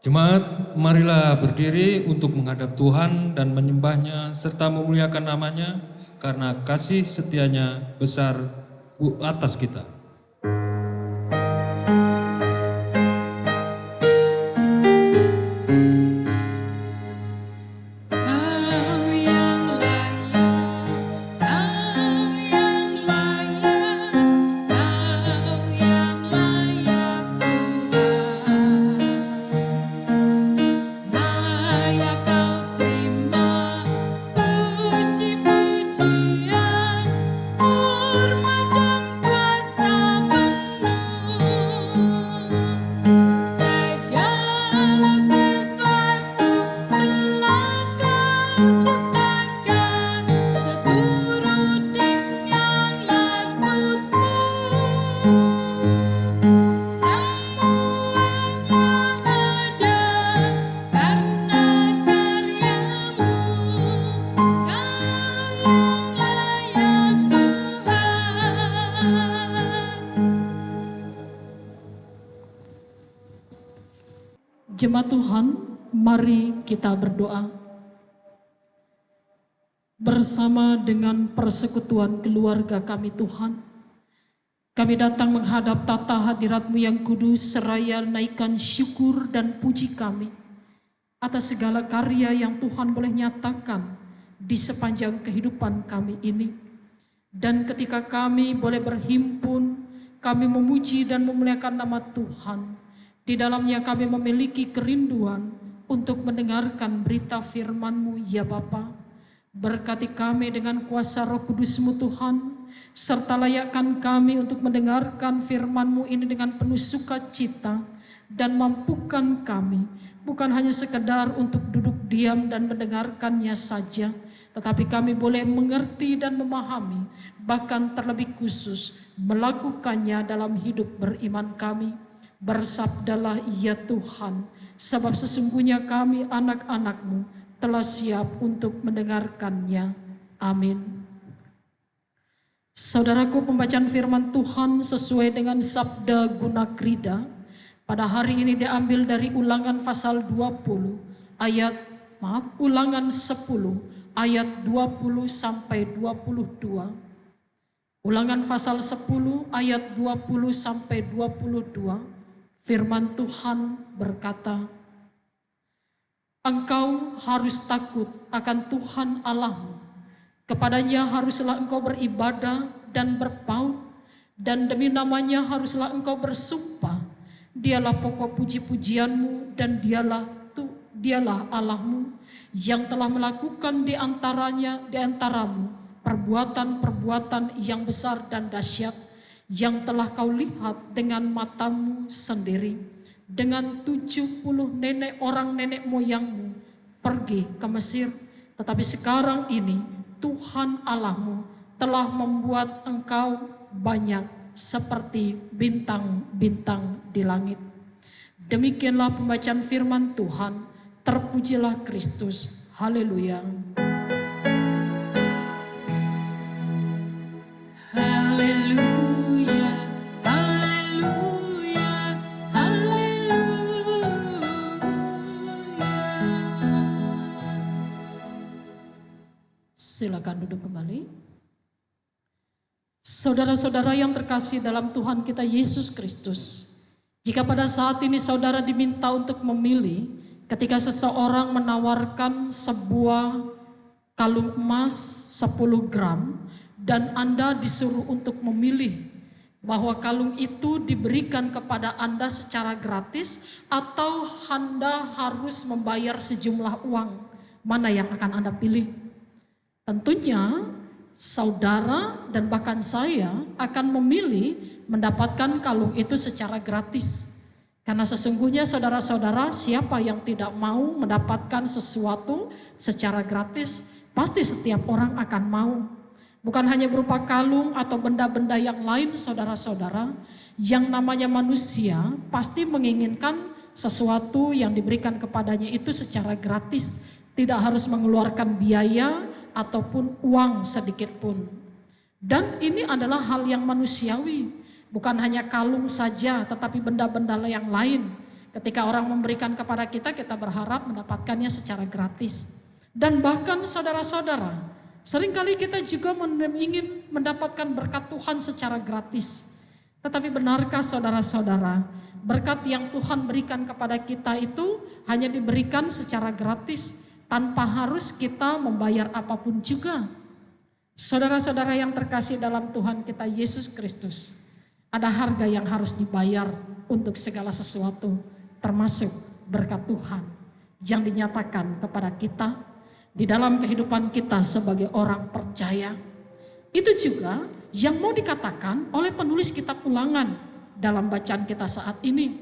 Jemaat, marilah berdiri untuk menghadap Tuhan dan menyembahnya serta memuliakan namanya karena kasih setianya besar atas kita. Jemaat Tuhan, mari kita berdoa. Bersama dengan persekutuan keluarga kami Tuhan, kami datang menghadap tata hadirat-Mu yang kudus seraya naikkan syukur dan puji kami atas segala karya yang Tuhan boleh nyatakan di sepanjang kehidupan kami ini. Dan ketika kami boleh berhimpun, kami memuji dan memuliakan nama Tuhan. Di dalamnya kami memiliki kerinduan untuk mendengarkan berita firman-Mu, ya Bapa. Berkati kami dengan kuasa Roh Kudus-Mu Tuhan, serta layakkan kami untuk mendengarkan firman-Mu ini dengan penuh sukacita, dan mampukan kami bukan hanya sekedar untuk duduk diam dan mendengarkannya saja, tetapi kami boleh mengerti dan memahami, bahkan terlebih khusus melakukannya dalam hidup beriman kami. Bersabdalah ya Tuhan, sebab sesungguhnya kami anak-anak-Mu telah siap untuk mendengarkannya. Amin. Saudaraku, pembacaan firman Tuhan sesuai dengan sabda Gunakrida pada hari ini diambil dari Ulangan pasal Ulangan 10 ayat 20 sampai 22. Ulangan pasal 10 ayat 20 sampai 22. Firman Tuhan berkata, engkau harus takut akan Tuhan Allahmu. Kepadanya haruslah engkau beribadah dan berpaut, dan demi namanya haruslah engkau bersumpah. Dialah pokok puji-pujianmu dan dialah Allahmu yang telah melakukan di antaramu perbuatan-perbuatan yang besar dan dahsyat yang telah kau lihat dengan matamu sendiri. Dengan 70 nenek moyangmu pergi ke Mesir, tetapi sekarang ini Tuhan Allahmu telah membuat engkau banyak seperti bintang-bintang di langit. Demikianlah pembacaan firman Tuhan. Terpujilah Kristus. Haleluya. Silakan duduk kembali. Saudara-saudara yang terkasih dalam Tuhan kita Yesus Kristus, jika pada saat ini saudara diminta untuk memilih ketika seseorang menawarkan sebuah kalung emas 10 gram dan Anda disuruh untuk memilih bahwa kalung itu diberikan kepada Anda secara gratis atau Anda harus membayar sejumlah uang, mana yang akan Anda pilih? Tentunya saudara dan bahkan saya akan memilih mendapatkan kalung itu secara gratis. Karena sesungguhnya saudara-saudara, siapa yang tidak mau mendapatkan sesuatu secara gratis, pasti setiap orang akan mau. Bukan hanya berupa kalung atau benda-benda yang lain saudara-saudara, yang namanya manusia pasti menginginkan sesuatu yang diberikan kepadanya itu secara gratis. Tidak harus mengeluarkan biaya ataupun uang sedikit pun. Dan ini adalah hal yang manusiawi. Bukan hanya kalung saja, tetapi benda-benda yang lain. Ketika orang memberikan kepada kita, kita berharap mendapatkannya secara gratis. Dan bahkan saudara-saudara, seringkali kita juga ingin mendapatkan berkat Tuhan secara gratis. Tetapi benarkah saudara-saudara, berkat yang Tuhan berikan kepada kita itu hanya diberikan secara gratis tanpa harus kita membayar apapun juga? Saudara-saudara yang terkasih dalam Tuhan kita Yesus Kristus, ada harga yang harus dibayar untuk segala sesuatu, termasuk berkat Tuhan yang dinyatakan kepada kita di dalam kehidupan kita sebagai orang percaya. Itu juga yang mau dikatakan oleh penulis kitab Ulangan dalam bacaan kita saat ini.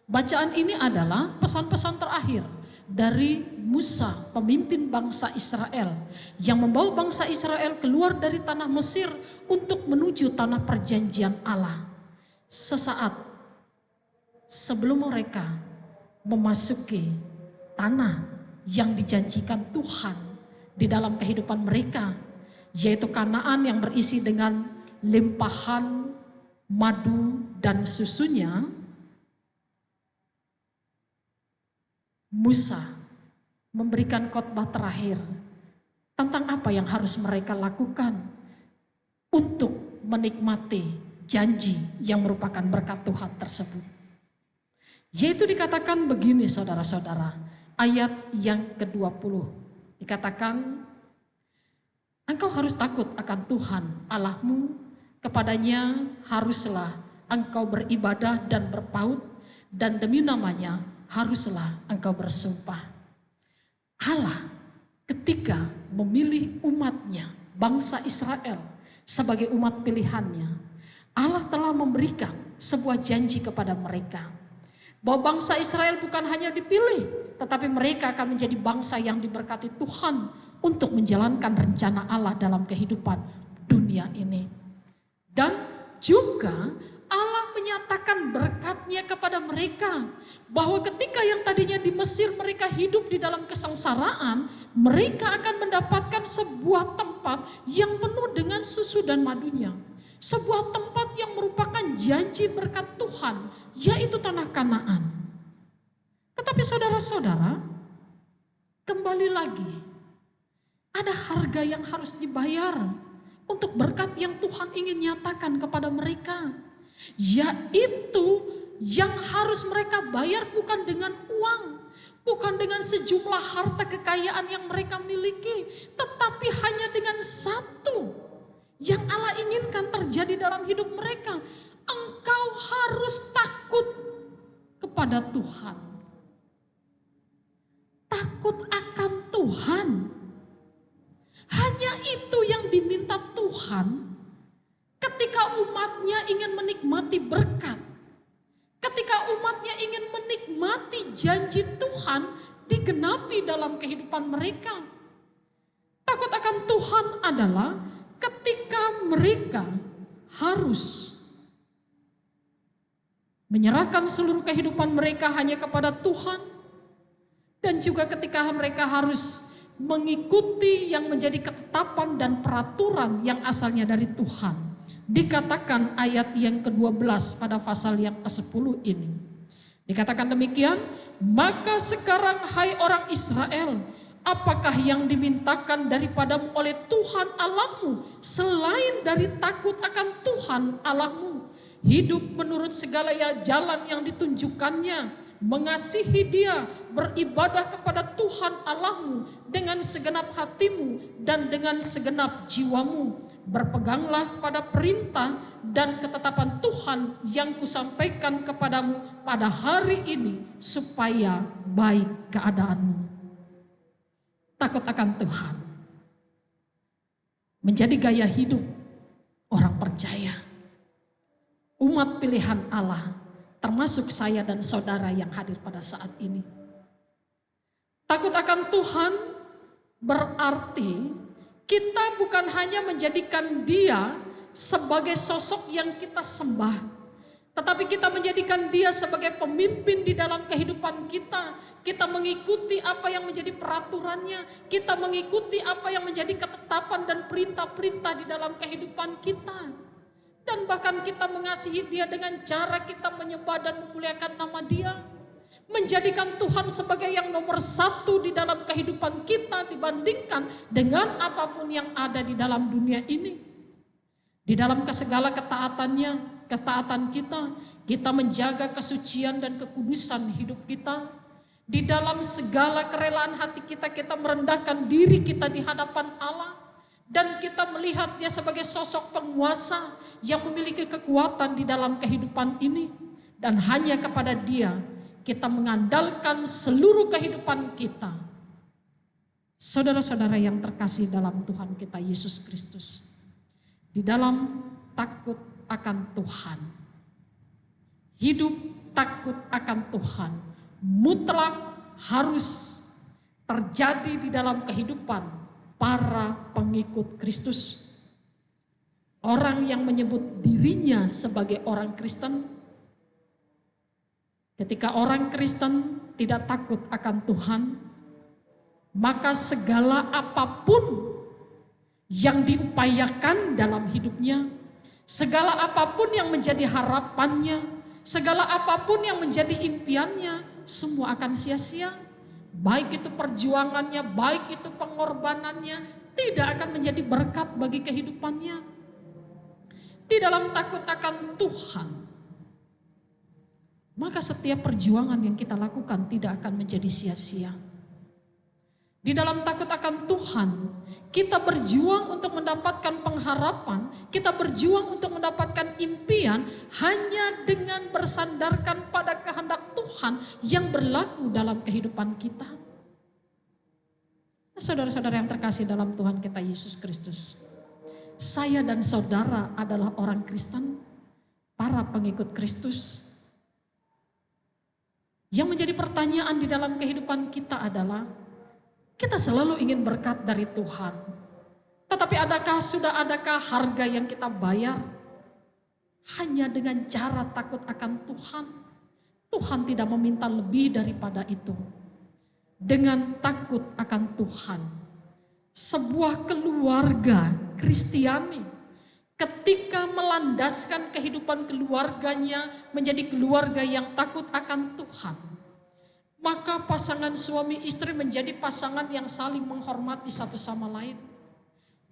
Bacaan ini adalah pesan-pesan terakhir dari Musa, pemimpin bangsa Israel, yang membawa bangsa Israel keluar dari tanah Mesir untuk menuju tanah perjanjian Allah. Sesaat sebelum mereka memasuki tanah yang dijanjikan Tuhan di dalam kehidupan mereka, yaitu Kanaan yang berisi dengan limpahan madu dan susunya, Musa memberikan khotbah terakhir tentang apa yang harus mereka lakukan untuk menikmati janji yang merupakan berkat Tuhan tersebut. Yaitu dikatakan begini saudara-saudara, ayat yang ke-20 dikatakan, engkau harus takut akan Tuhan Allahmu, kepadanya haruslah engkau beribadah dan berpaut, dan demi namanya haruslah engkau bersumpah. Allah ketika memilih umatnya, bangsa Israel sebagai umat pilihannya, Allah telah memberikan sebuah janji kepada mereka, bahwa bangsa Israel bukan hanya dipilih, tetapi mereka akan menjadi bangsa yang diberkati Tuhan untuk menjalankan rencana Allah dalam kehidupan dunia ini. Dan juga Allah menyatakan berkatnya kepada mereka, bahwa ketika yang tadinya di Mesir mereka hidup di dalam kesengsaraan, mereka akan mendapatkan sebuah tempat yang penuh dengan susu dan madunya. Sebuah tempat yang merupakan janji berkat Tuhan, yaitu tanah Kanaan. Tetapi saudara-saudara, kembali lagi, ada harga yang harus dibayar untuk berkat yang Tuhan ingin nyatakan kepada mereka. Yaitu yang harus mereka bayar bukan dengan uang, bukan dengan sejumlah harta kekayaan yang mereka miliki, tetapi hanya dengan satu yang Allah inginkan terjadi dalam hidup mereka. Engkau harus takut kepada Tuhan. Takut akan Tuhan. Hanya itu yang diminta Tuhan ketika umatnya ingin menikmati berkat. Ketika umatnya ingin menikmati janji Tuhan digenapi dalam kehidupan mereka. Takut akan Tuhan adalah ketika mereka harus menyerahkan seluruh kehidupan mereka hanya kepada Tuhan. Dan juga ketika mereka harus mengikuti yang menjadi ketetapan dan peraturan yang asalnya dari Tuhan. Dikatakan ayat yang ke-12 pada pasal yang ke-10 ini. Dikatakan demikian, maka sekarang hai orang Israel, apakah yang dimintakan daripadamu oleh Tuhan Allahmu selain dari takut akan Tuhan Allahmu, hidup menurut segala jalan yang ditunjukkannya, mengasihi Dia, beribadah kepada Tuhan Allahmu dengan segenap hatimu dan dengan segenap jiwamu. Berpeganglah pada perintah dan ketetapan Tuhan yang kusampaikan kepadamu pada hari ini supaya baik keadaanmu. Takut akan Tuhan menjadi gaya hidup orang percaya, umat pilihan Allah, termasuk saya dan saudara yang hadir pada saat ini. Takut akan Tuhan berarti kita bukan hanya menjadikan Dia sebagai sosok yang kita sembah, tetapi kita menjadikan Dia sebagai pemimpin di dalam kehidupan kita. Kita mengikuti apa yang menjadi peraturannya, kita mengikuti apa yang menjadi ketetapan dan perintah-perintah di dalam kehidupan kita. Dan bahkan kita mengasihi Dia dengan cara kita menyembah dan memuliakan nama Dia. Menjadikan Tuhan sebagai yang nomor satu di dalam kehidupan kita dibandingkan dengan apapun yang ada di dalam dunia ini. Di dalam segala ketaatan kita menjaga kesucian dan kekudusan hidup kita. Di dalam segala kerelaan hati kita merendahkan diri kita di hadapan Allah. Dan kita melihat Dia sebagai sosok penguasa yang memiliki kekuatan di dalam kehidupan ini. Dan hanya kepada Dia kita mengandalkan seluruh kehidupan kita. Saudara-saudara yang terkasih dalam Tuhan kita Yesus Kristus. Di dalam takut akan Tuhan. Hidup takut akan Tuhan. Mutlak harus terjadi di dalam kehidupan para pengikut Kristus. Orang yang menyebut dirinya sebagai orang Kristen, ketika orang Kristen tidak takut akan Tuhan, maka segala apapun yang diupayakan dalam hidupnya, segala apapun yang menjadi harapannya, segala apapun yang menjadi impiannya, semua akan sia-sia. Baik itu perjuangannya, baik itu pengorbanannya, tidak akan menjadi berkat bagi kehidupannya. Di dalam takut akan Tuhan, maka setiap perjuangan yang kita lakukan tidak akan menjadi sia-sia. Di dalam takut akan Tuhan, kita berjuang untuk mendapatkan pengharapan, kita berjuang untuk mendapatkan impian hanya dengan bersandarkan pada kehendak Tuhan yang berlaku dalam kehidupan kita. Nah, saudara-saudara yang terkasih dalam Tuhan kita Yesus Kristus, saya dan saudara adalah orang Kristen, para pengikut Kristus. Yang menjadi pertanyaan di dalam kehidupan kita adalah, kita selalu ingin berkat dari Tuhan. Tetapi sudah adakah harga yang kita bayar? Hanya dengan cara takut akan Tuhan. Tuhan tidak meminta lebih daripada itu. Dengan takut akan Tuhan. Sebuah keluarga Kristiani ketika melandaskan kehidupan keluarganya menjadi keluarga yang takut akan Tuhan, maka pasangan suami istri menjadi pasangan yang saling menghormati satu sama lain.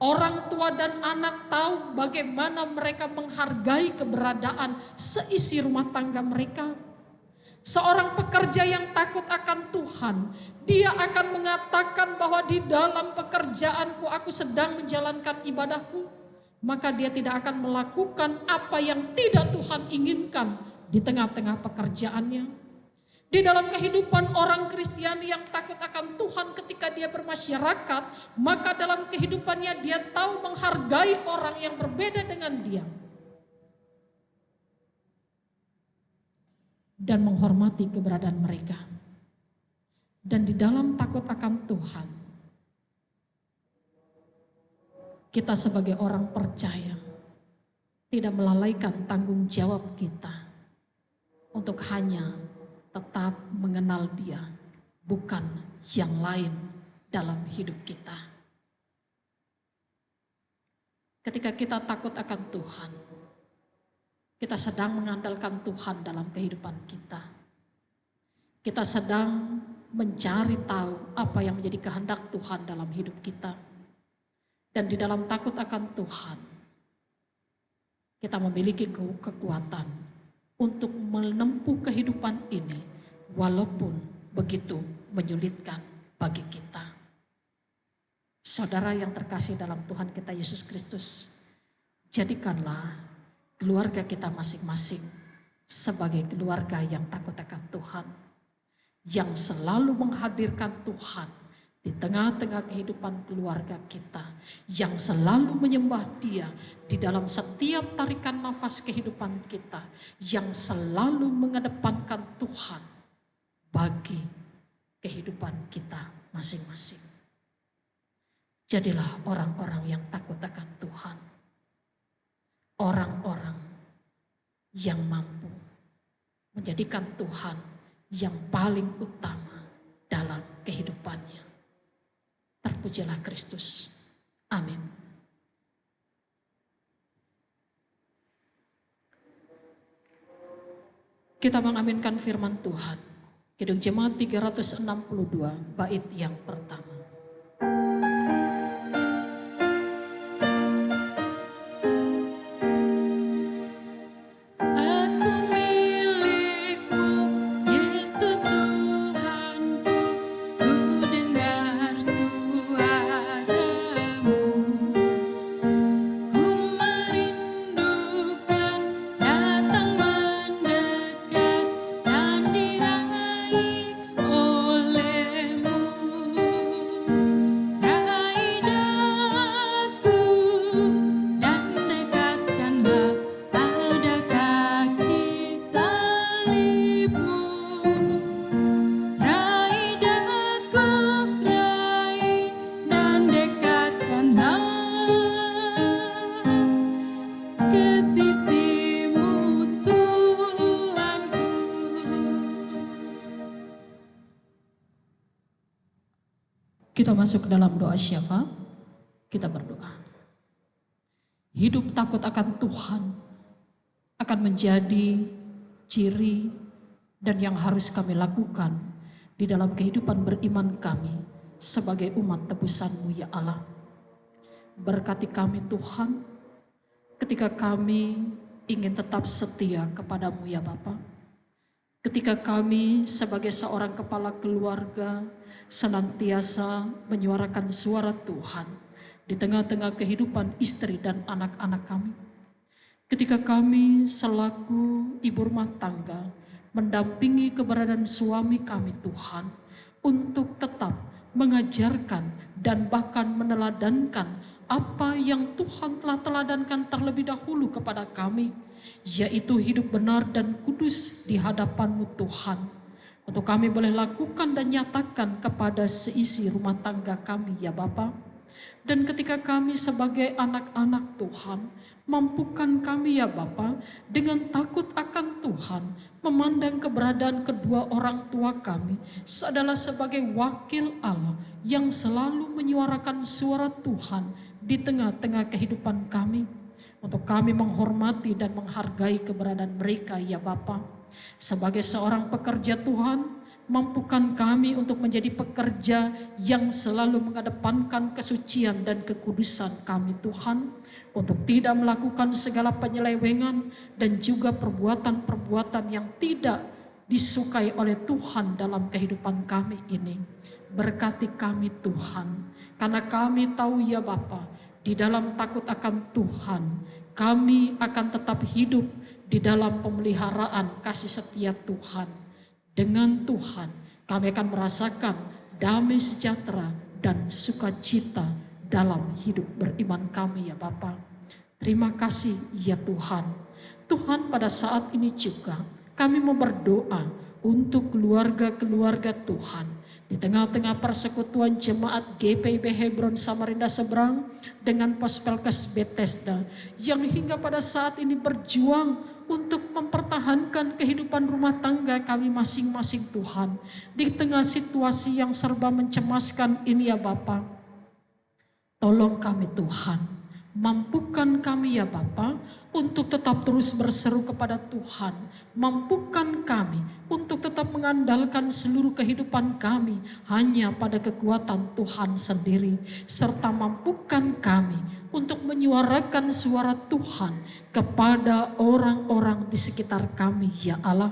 Orang tua dan anak tahu bagaimana mereka menghargai keberadaan seisi rumah tangga mereka. Seorang pekerja yang takut akan Tuhan, dia akan mengatakan bahwa di dalam pekerjaanku aku sedang menjalankan ibadahku. Maka dia tidak akan melakukan apa yang tidak Tuhan inginkan di tengah-tengah pekerjaannya. Di dalam kehidupan orang Kristiani yang takut akan Tuhan ketika dia bermasyarakat, maka dalam kehidupannya dia tahu menghargai orang yang berbeda dengan dia. Dan menghormati keberadaan mereka. Dan di dalam takut akan Tuhan, kita sebagai orang percaya tidak melalaikan tanggung jawab kita untuk hanya tetap mengenal Dia, bukan yang lain dalam hidup kita. Ketika kita takut akan Tuhan, kita sedang mengandalkan Tuhan dalam kehidupan kita. Kita sedang mencari tahu apa yang menjadi kehendak Tuhan dalam hidup kita. Dan di dalam takut akan Tuhan, kita memiliki kekuatan untuk menempuh kehidupan ini walaupun begitu menyulitkan bagi kita. Saudara yang terkasih dalam Tuhan kita Yesus Kristus, jadikanlah keluarga kita masing-masing sebagai keluarga yang takut akan Tuhan, yang selalu menghadirkan Tuhan di tengah-tengah kehidupan keluarga kita, yang selalu menyembah Dia di dalam setiap tarikan nafas kehidupan kita, yang selalu mengedepankan Tuhan bagi kehidupan kita masing-masing. Jadilah orang-orang yang takut akan Tuhan. Orang-orang yang mampu menjadikan Tuhan yang paling utama dalam kehidupannya. Terpujilah Kristus. Amin. Kita mengaminkan firman Tuhan. Kidung Jemaat 362, bait yang pertama. Kita masuk dalam doa syafaat, kita berdoa. Hidup takut akan Tuhan akan menjadi ciri dan yang harus kami lakukan di dalam kehidupan beriman kami sebagai umat tebusan-Mu ya Allah. Berkati kami Tuhan ketika kami ingin tetap setia kepada-Mu ya Bapa. Ketika kami sebagai seorang kepala keluarga senantiasa menyuarakan suara Tuhan di tengah-tengah kehidupan istri dan anak-anak kami. Ketika kami selaku ibu rumah tangga mendampingi keberadaan suami kami Tuhan untuk tetap mengajarkan dan bahkan meneladankan apa yang Tuhan telah teladankan terlebih dahulu kepada kami, yaitu hidup benar dan kudus di hadapan-Mu Tuhan. Untuk kami boleh lakukan dan nyatakan kepada seisi rumah tangga kami ya Bapa. Dan ketika kami sebagai anak-anak Tuhan, mampukan kami ya Bapa dengan takut akan Tuhan, memandang keberadaan kedua orang tua kami adalah sebagai wakil Allah yang selalu menyuarakan suara Tuhan di tengah-tengah kehidupan kami. Untuk kami menghormati dan menghargai keberadaan mereka ya Bapa. Sebagai seorang pekerja Tuhan, mampukan kami untuk menjadi pekerja yang selalu mengedepankan kesucian dan kekudusan kami Tuhan. Untuk tidak melakukan segala penyelewengan dan juga perbuatan-perbuatan yang tidak disukai oleh Tuhan dalam kehidupan kami ini. Berkati kami Tuhan, karena kami tahu ya Bapa, di dalam takut akan Tuhan, kami akan tetap hidup di dalam pemeliharaan kasih setia Tuhan. Dengan Tuhan kami akan merasakan damai sejahtera dan sukacita dalam hidup beriman kami ya Bapa. Terima kasih ya Tuhan. Tuhan, pada saat ini juga kami mau berdoa untuk keluarga-keluarga Tuhan. Di tengah-tengah persekutuan jemaat GPIB Hebron Samarinda Seberang dengan Pospelkes Bethesda yang hingga pada saat ini berjuang untuk mempertahankan kehidupan rumah tangga kami masing-masing Tuhan. Di tengah situasi yang serba mencemaskan ini ya Bapa, tolong kami Tuhan, mampukan kami ya Bapa untuk tetap terus berseru kepada Tuhan. Mampukan kami untuk tetap mengandalkan seluruh kehidupan kami hanya pada kekuatan Tuhan sendiri. Serta mampukan kami untuk menyuarakan suara Tuhan kepada orang-orang di sekitar kami ya Allah.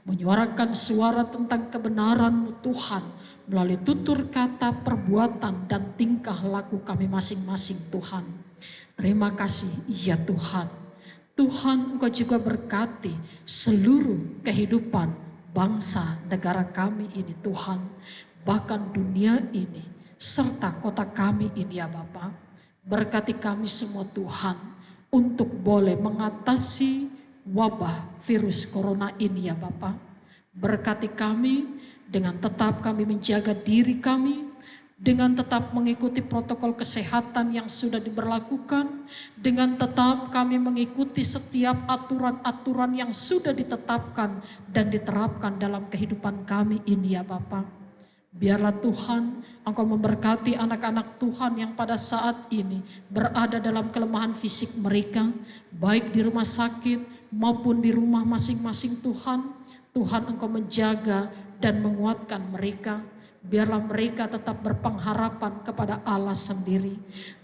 Menyuarakan suara tentang kebenaran-Mu Tuhan melalui tutur kata, perbuatan, dan tingkah laku kami masing-masing Tuhan. Terima kasih ya Tuhan. Tuhan, Engkau juga berkati seluruh kehidupan bangsa negara kami ini Tuhan. Bahkan dunia ini serta kota kami ini ya Bapa. Berkati kami semua Tuhan untuk boleh mengatasi wabah virus corona ini ya Bapa. Berkati kami dengan tetap kami menjaga diri kami, dengan tetap mengikuti protokol kesehatan yang sudah diberlakukan, dengan tetap kami mengikuti setiap aturan-aturan yang sudah ditetapkan dan diterapkan dalam kehidupan kami ini ya Bapa. Biarlah Tuhan Engkau memberkati anak-anak Tuhan yang pada saat ini berada dalam kelemahan fisik mereka, baik di rumah sakit maupun di rumah masing-masing Tuhan. Tuhan Engkau menjaga dan menguatkan mereka. Biarlah mereka tetap berpengharapan kepada Allah sendiri.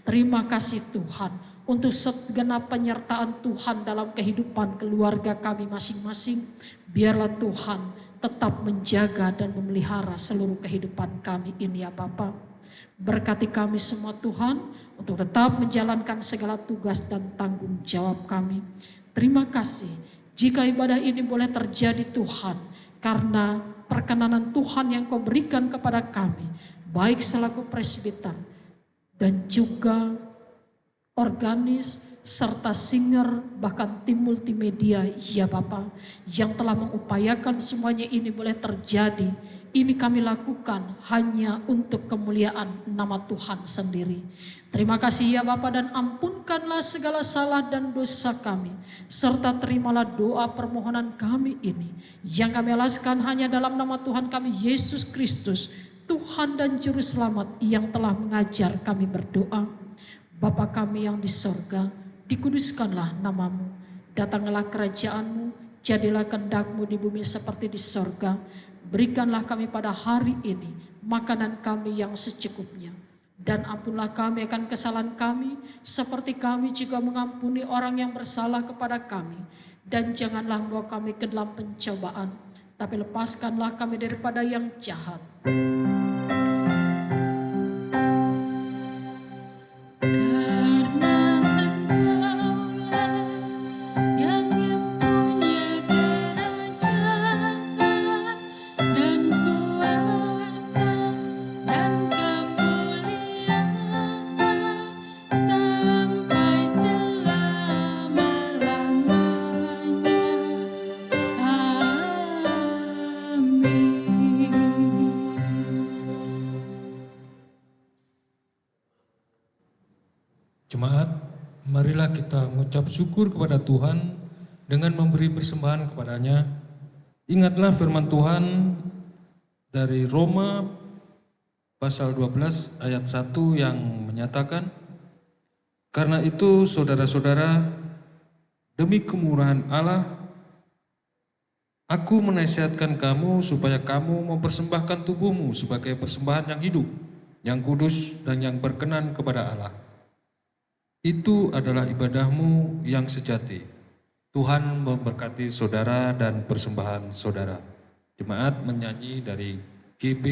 Terima kasih Tuhan untuk segenap penyertaan Tuhan dalam kehidupan keluarga kami masing-masing. Biarlah Tuhan tetap menjaga dan memelihara seluruh kehidupan kami ini ya Bapa. Berkati kami semua Tuhan untuk tetap menjalankan segala tugas dan tanggung jawab kami. Terima kasih jika ibadah ini boleh terjadi Tuhan, karena perkenanan Tuhan yang Kau berikan kepada kami, baik selaku presbiter dan juga organis serta singer, bahkan tim multimedia ya Bapa, yang telah mengupayakan semuanya ini boleh terjadi. Ini kami lakukan hanya untuk kemuliaan nama Tuhan sendiri. Terima kasih ya Bapa, dan ampunkanlah segala salah dan dosa kami. Serta terimalah doa permohonan kami ini, yang kami alaskan hanya dalam nama Tuhan kami Yesus Kristus, Tuhan dan Juru Selamat yang telah mengajar kami berdoa. Bapa kami yang di sorga, dikuduskanlah namamu. Datanglah kerajaanmu, jadilah kehendak-Mu di bumi seperti di sorga. Berikanlah kami pada hari ini makanan kami yang secukupnya. Dan ampunlah kami akan kesalahan kami, seperti kami juga mengampuni orang yang bersalah kepada kami. Dan janganlah membawa kami ke dalam pencobaan, tapi lepaskanlah kami daripada yang jahat. Jemaat, marilah kita mengucap syukur kepada Tuhan dengan memberi persembahan kepadanya. Ingatlah firman Tuhan dari Roma pasal 12 ayat 1 yang menyatakan, karena itu saudara-saudara, demi kemurahan Allah, aku menasihatkan kamu supaya kamu mempersembahkan tubuhmu sebagai persembahan yang hidup, yang kudus dan yang berkenan kepada Allah. Itu adalah ibadahmu yang sejati. Tuhan memberkati saudara dan persembahan saudara. Jemaat menyanyi dari GB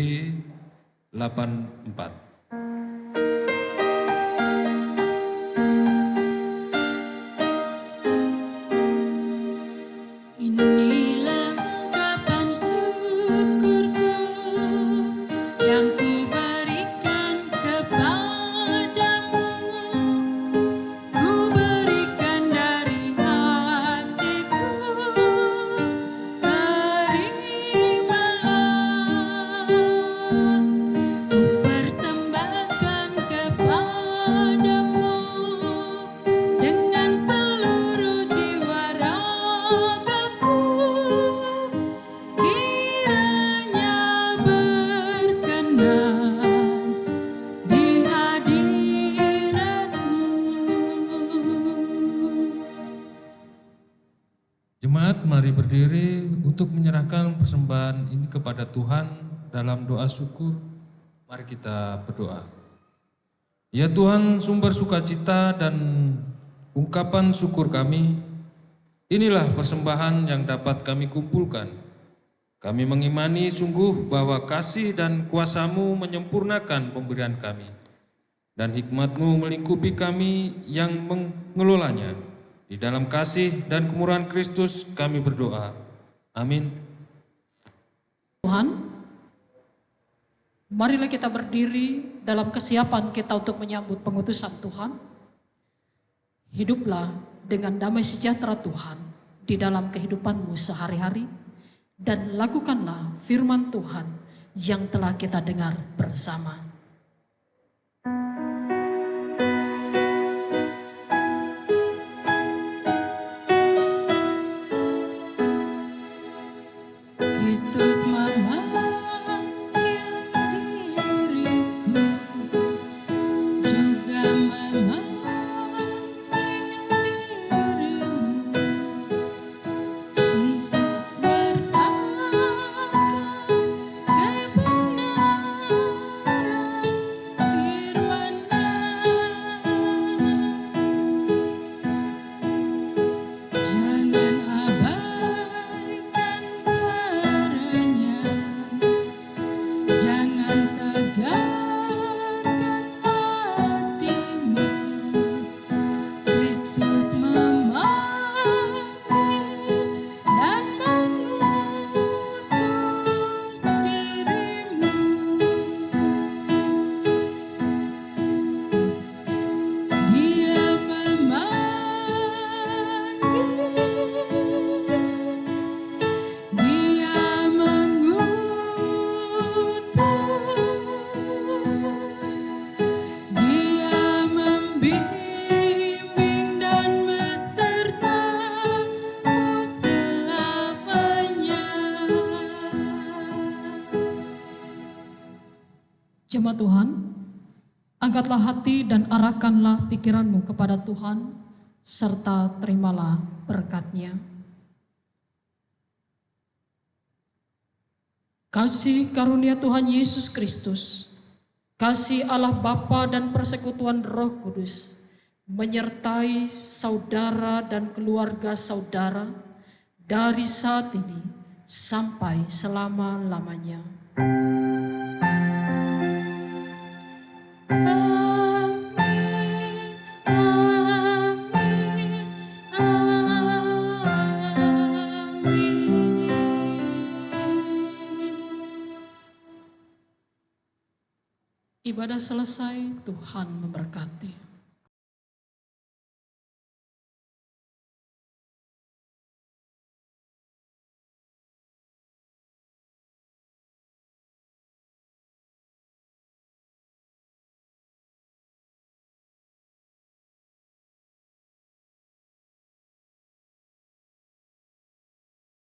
84. Jemaat, mari berdiri untuk menyerahkan persembahan ini kepada Tuhan dalam doa syukur. Mari kita berdoa. Ya Tuhan, sumber sukacita dan ungkapan syukur kami, inilah persembahan yang dapat kami kumpulkan. Kami mengimani sungguh bahwa kasih dan kuasa-Mu menyempurnakan pemberian kami, dan hikmat-Mu melingkupi kami yang mengelolanya. Di dalam kasih dan kemurahan Kristus kami berdoa. Amin. Tuhan, marilah kita berdiri dalam kesiapan kita untuk menyambut pengutusan Tuhan. Hiduplah dengan damai sejahtera Tuhan di dalam kehidupanmu sehari-hari, dan lakukanlah firman Tuhan yang telah kita dengar bersama. Kristus memanggil diriku, juga memanggil dirimu. segarkan hatimu. Kristus memanggil dan mengutus dirimu. Dia memanggil, Dia mengutus, Dia membimbing dan besertamu selamanya. Jemaat Tuhan, angkatlah hati dan arahkanlah pikiranmu kepada Tuhan, serta terimalah berkat-Nya. Kasih karunia Tuhan Yesus Kristus, kasih Allah Bapa dan persekutuan Roh Kudus, menyertai saudara dan keluarga saudara dari saat ini sampai selama-lamanya. Amin, amin, amin. Ibadah selesai, Tuhan memberkati.